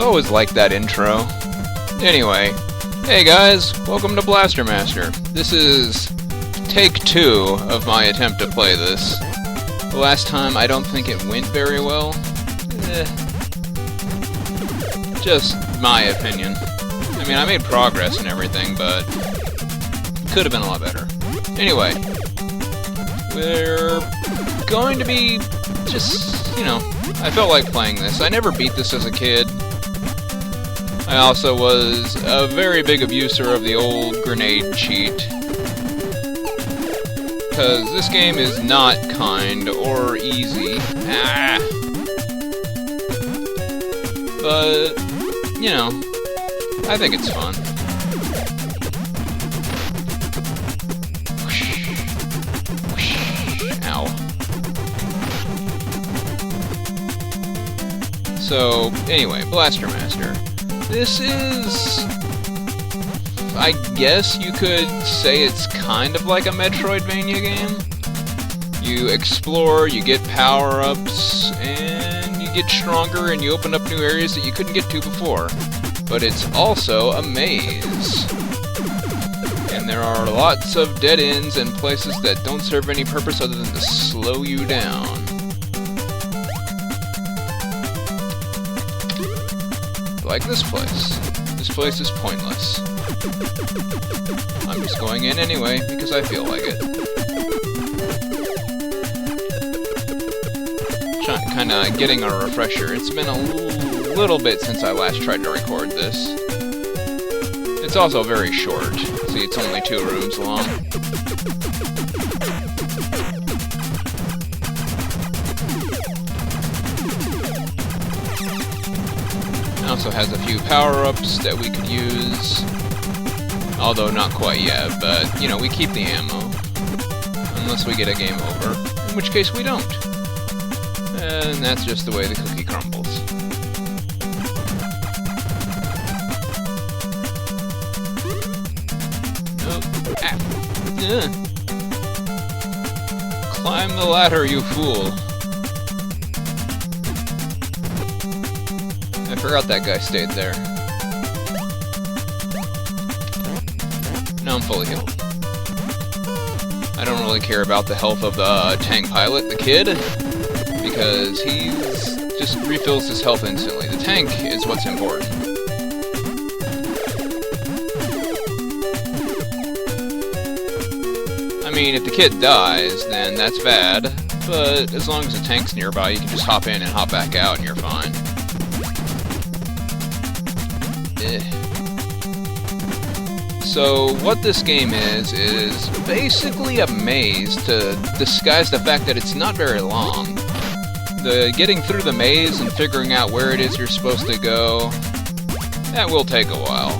always liked that intro. Anyway, hey guys, welcome to Blaster Master. This is take 2 of my attempt to play this. The last time I don't think it went very well. Just my opinion. I mean, I made progress and everything, but could have been a lot better. Anyway, we're going to be just, you know, I felt like playing this. I never beat this as a kid. I also was a very big abuser of the old grenade cheat. Because this game is not kind or easy. But, you know, I think it's fun. Ow. So, anyway, Blaster Master. This is... I guess you could say it's kind of like a Metroidvania game. You explore, you get power-ups, and you get stronger, and you open up new areas that you couldn't get to before. But it's also a maze. And there are lots of dead ends and places that don't serve any purpose other than to slow you down. Like this place. This place is pointless. I'm just going in anyway, because I feel like it. Kinda getting a refresher. It's been a little bit since I last tried to record this. It's also very short. See, it's only 2 rooms long. It also has a few power-ups that we could use. Although not quite yet, but, you know, we keep the ammo. Unless we get a game over. In which case we don't. And that's just the way the cookie crumbles. Nope. Climb the ladder, you fool. I forgot that guy stayed there. Now I'm fully healed. I don't really care about the health of the tank pilot, the kid, because he just refills his health instantly. The tank is what's important. I mean, if the kid dies, then that's bad, but as long as the tank's nearby, you can just hop in and hop back out and you're fine. So, what this game is basically a maze to disguise the fact that it's not very long. The getting through the maze and figuring out where it is you're supposed to go, that will take a while.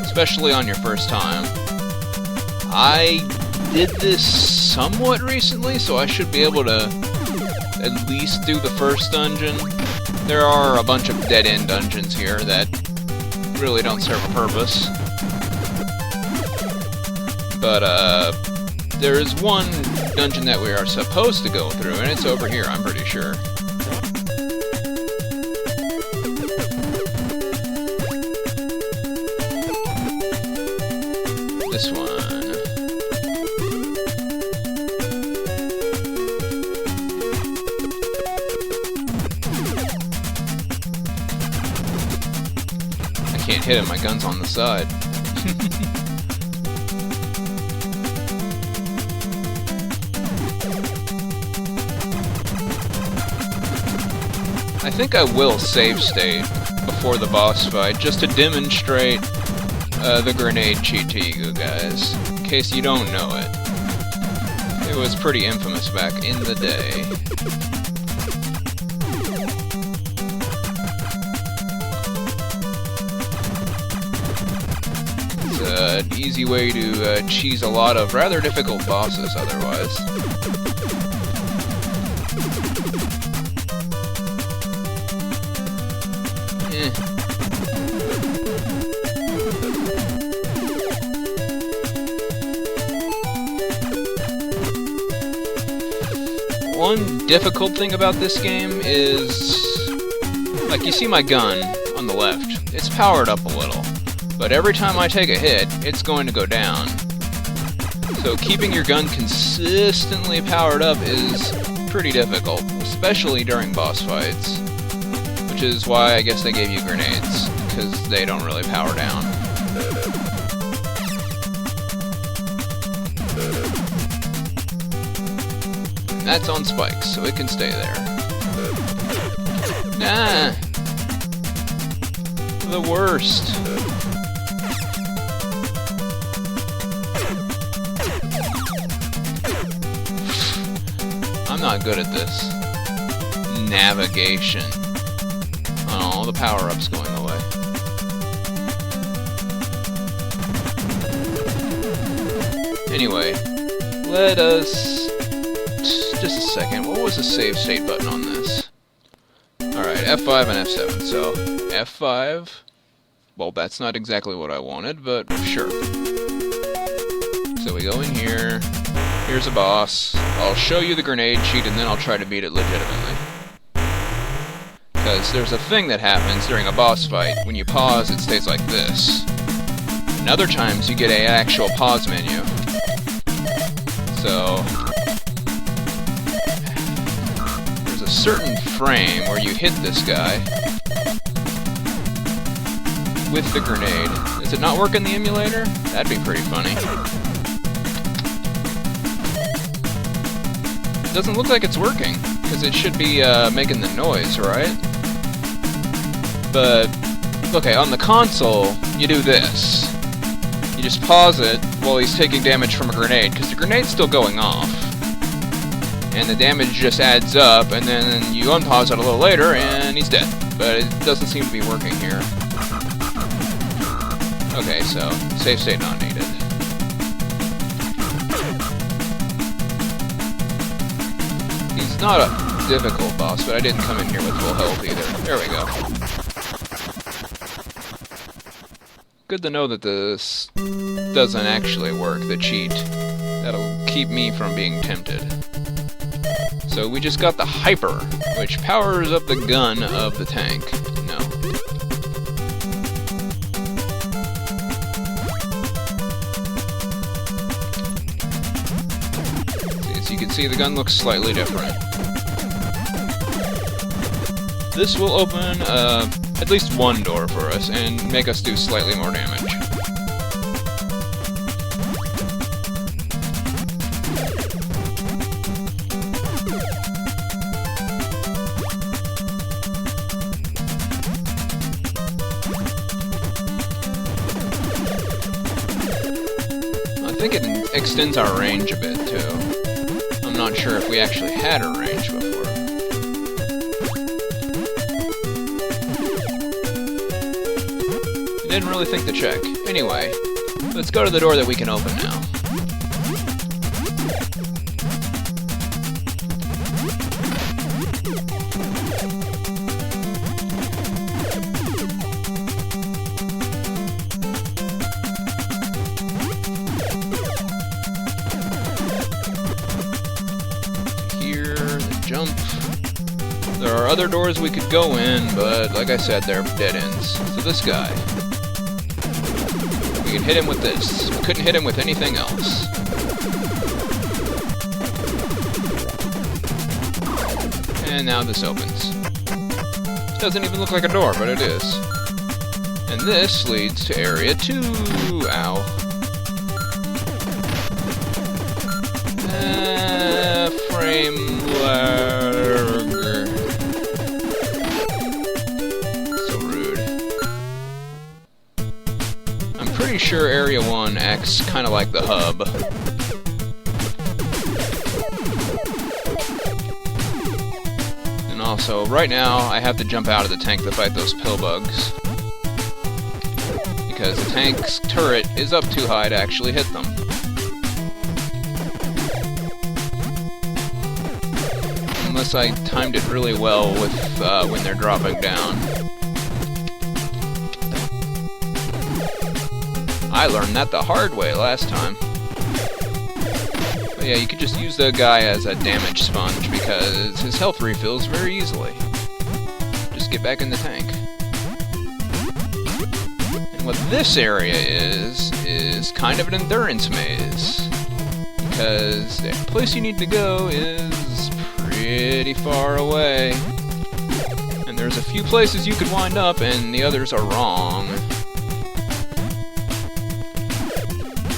Especially on your first time. I did this somewhat recently, so I should be able to at least do the first dungeon. There are a bunch of dead-end dungeons here that really don't serve a purpose. But, there is one dungeon that we are supposed to go through, and it's over here, I'm pretty sure. This one. I can't hit him, my gun's on the side. I think I will save state before the boss fight, just to demonstrate the grenade cheat to you guys, in case you don't know it. It was pretty infamous back in the day. It's an easy way to cheese a lot of rather difficult bosses otherwise. One difficult thing about this game is, Like, you see my gun on the left. It's powered up a little. But every time I take a hit, it's going to go down. So keeping your gun consistently powered up is pretty difficult, especially during boss fights. Which is why I guess they gave you grenades, because they don't really power down. And that's on spikes, so it can stay there. Nah! The worst. I'm not good at this. Navigation. Oh, the power-up's going away. Anyway, let us... Just a second, what was the save state button on this? Alright, F5 and F7, so F5... Well, that's not exactly what I wanted, but sure. So we go in here, here's a boss, I'll show you the grenade cheat and then I'll try to beat it legitimately. Because there's a thing that happens during a boss fight. When you pause, it stays like this. And other times, you get an actual pause menu. So... there's a certain frame where you hit this guy with the grenade. Does it not work in the emulator? That'd be pretty funny. It doesn't look like it's working, because it should be making the noise, right? But, okay, on the console, you do this. You just pause it while he's taking damage from a grenade, because the grenade's still going off. And the damage just adds up, and then you unpause it a little later, and he's dead. But it doesn't seem to be working here. Okay, so, save state not needed. He's not a difficult boss, but I didn't come in here with full health either. There we go. Good to know that this doesn't actually work, the cheat. That'll keep me from being tempted. So we just got the Hyper, which powers up the gun of the tank. No. As you can see, the gun looks slightly different. This will open at least one door for us and make us do slightly more damage. I think it extends our range a bit too. I'm not sure if we actually had a range before. Didn't really think to check. Anyway, let's go to the door that we can open now. Here, the jump. There are other doors we could go in, but like I said, they're dead ends. So this guy. We can hit him with this. We couldn't hit him with anything else. And now this opens. Doesn't even look like a door, but it is. And this leads to Area 2. Ow. Frame lag. So rude. I'm pretty sure Area 1 acts kind of like the hub. And also, right now, I have to jump out of the tank to fight those pill bugs. Because the tank's turret is up too high to actually hit them. Unless I timed it really well with when they're dropping down. I learned that the hard way last time. But yeah, you could just use the guy as a damage sponge because his health refills very easily. Just get back in the tank. And what this area is kind of an endurance maze. Because the place you need to go is pretty far away. And there's a few places you could wind up, and the others are wrong.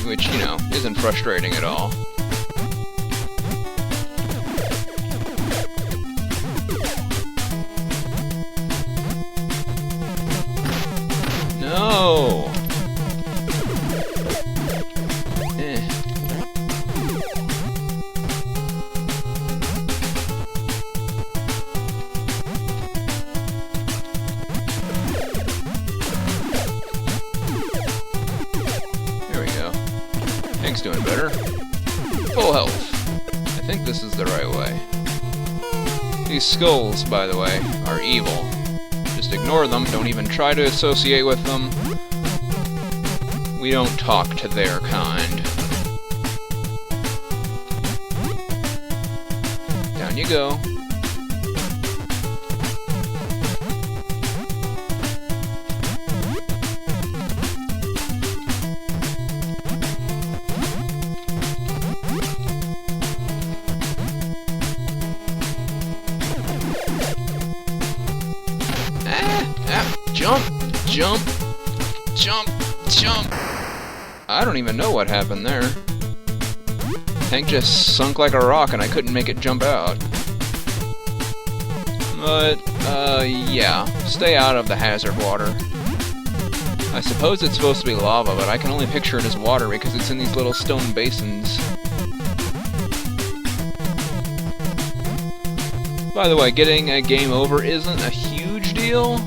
Which, you know, isn't frustrating at all. No! There we go. Tank's doing better. Full health. I think this is the right way. These skulls, by the way, are evil. Just ignore them, don't even try to associate with them. We don't talk to their kind. Down you go. Jump! Jump! Jump! Jump! I don't even know what happened there. Tank just sunk like a rock and I couldn't make it jump out. But, yeah. Stay out of the hazard water. I suppose it's supposed to be lava, but I can only picture it as water because it's in these little stone basins. By the way, getting a game over isn't a huge deal.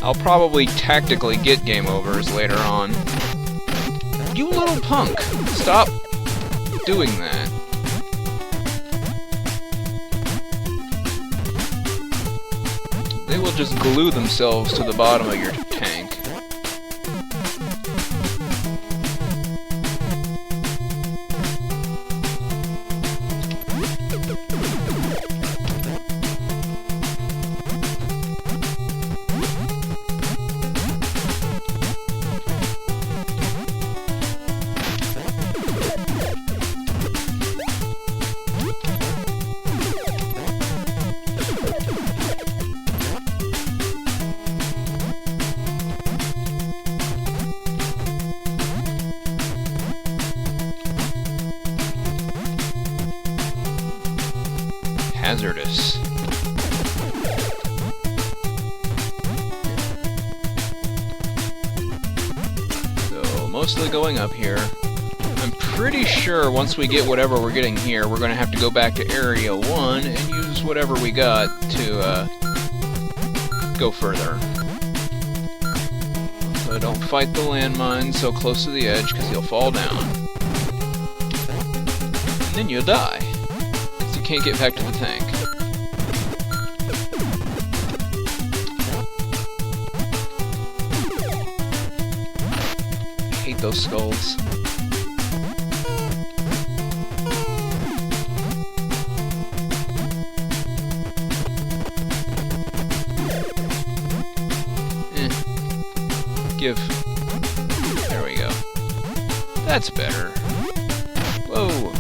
I'll probably tactically get game overs later on. You little punk! Stop doing that. They will just glue themselves to the bottom of your tank. Hazardous. So, mostly going up here. I'm pretty sure once we get whatever we're getting here, we're going to have to go back to Area 1 and use whatever we got to go further. So don't fight the landmine so close to the edge, because you'll fall down. And then you'll die. Can't get back to the tank. I hate those skulls. Give. There we go. That's better. Whoa.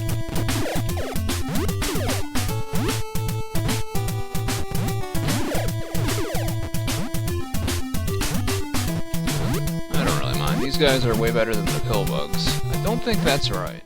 These guys are way better than the pill bugs. I don't think that's right.